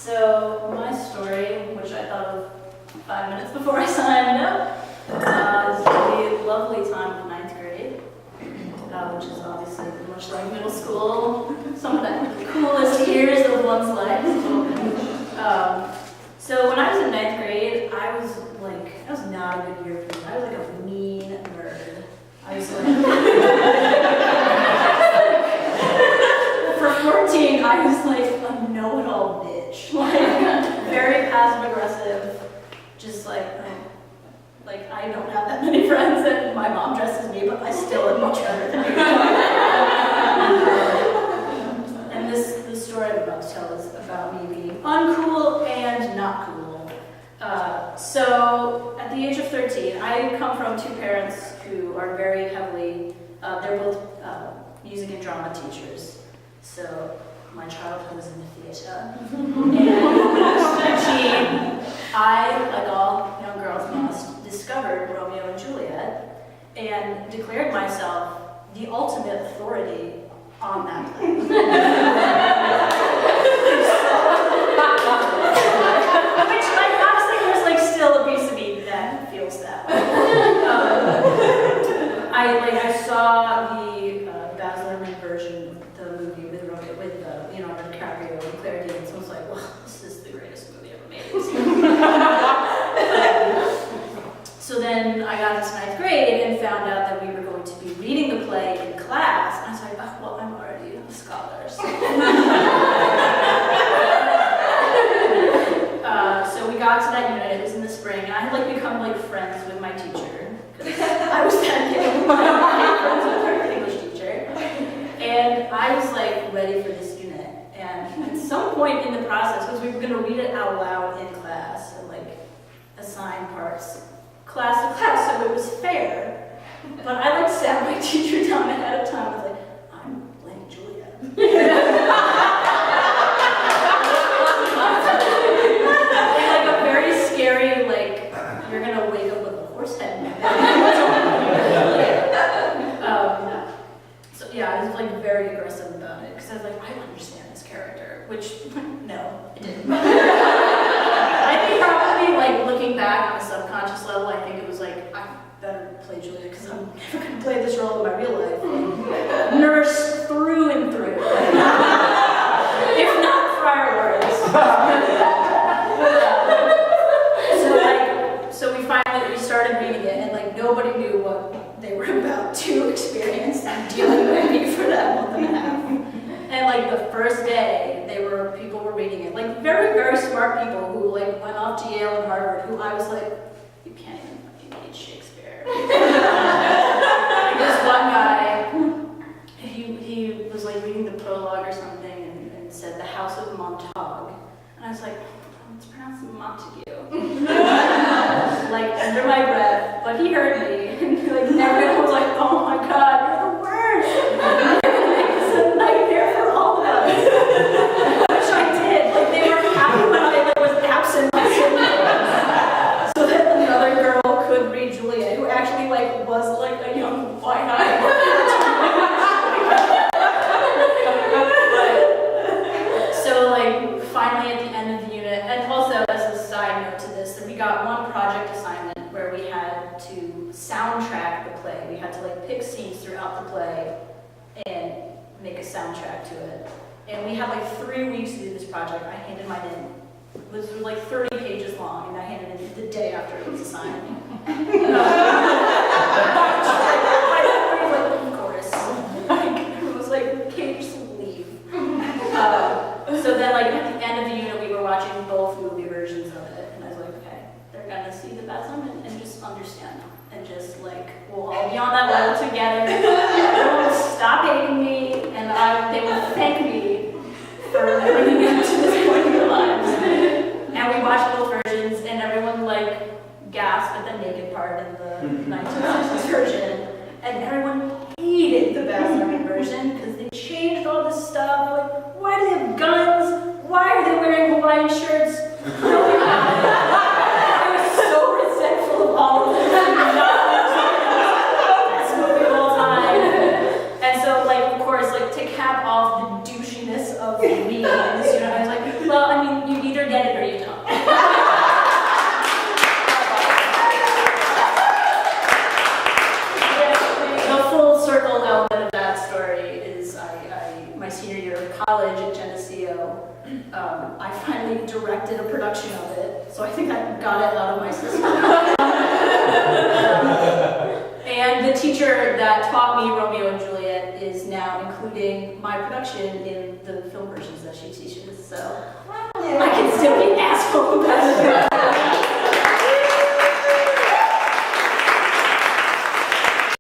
So my story, which I thought of 5 minutes before I signed up, is the lovely time of ninth grade, which is obviously much like middle school, some of the coolest years of one's life. So when I was in ninth grade, I was not a good year for me. I was like a mean nerd. I was like, for 14, I was like a know-it-all bitch. Like, very passive-aggressive, just like I don't have that many friends, and my mom dresses me, but I still am much better than her. And the story I'm about to tell is about me being uncool and not cool. So at the age of 13, I come from two parents who are very heavily, they're both music and drama teachers. So my childhood was in the theater. And at 13, I, like all young girls must, discovered Romeo and Juliet and declared myself the ultimate authority on that play. Which, honestly, there's still a piece of me that feels that way. I saw the Baz Luhrmann version of the movie with Leonardo DiCaprio and Claire Danes, so I was like, well, this is the greatest movie ever made. So then I got into ninth grade and found out that we were going to be reading the play in class, and I was like, oh, well, I'm already a scholar. So we got to that unit, it was in the spring, and I had become friends with my teacher. I was that kid, friends with her English teacher. And I was ready for this unit. And at some point in the process, because we were going to read it out loud in class and assign parts class to class, so it was fair. But I sat my teacher down ahead of time. I was like, I'm playing Juliet. And a very scary, you're gonna wake up with a horse head. So yeah, I was very aggressive about it because I was I understand this character, which no, I didn't. I think probably looking back on a subconscious level, I think it was I better play Juliet because I'm never gonna play this role in my real life. Nurse through and through, if not Friar Lawrence. So we started reading it, and nobody knew what they were about to experience and dealing with me for that month and a half. And the first day, people were reading it, very, very smart people who went off to Yale and Harvard, who I was you can't even fucking read Shakespeare. This one guy, he was reading the prologue or something and said the House of Montague, and I was it's pronounced Montague. Under my breath, but he heard me, and everyone was oh my god, you're the worst! It's a nightmare for all of us. Which I did. They were happy when I was absent on certain so that another girl could read Juliet, who actually was a young wide-eyed. So finally at the end of the unit, and also as a side note to this, that we got one project assignment where we had to soundtrack the play. We had to pick scenes throughout the play and make a soundtrack to it. And we had 3 weeks to do this project. I handed mine in. It was 30 pages long, and I handed it in the day after it was assigned. Chorus. Everyone was can you just leave? So then at the end of the unit, we were watching both movie versions of it, and I was okay, they're gonna see the Basm and just understand, and just we'll all be on that level together. Everyone will stop hating me, and they will thank me for bringing them to this point in their lives. And we watched both versions, and everyone gasped at the naked part in the 1960s version, and everyone hated the Basm version because they changed all this stuff. They're why do they have guns? Why are they wearing Hawaiian shirts? I was so resentful of all of this. Best movie of all time. And so, of course, to cap off the douchiness of me in this that story is my senior year of college at Geneseo, I finally directed a production of it, so I think I got it out of my system. And the teacher that taught me Romeo and Juliet is now including my production in the film versions that she teaches, so I can still be an asshole about it.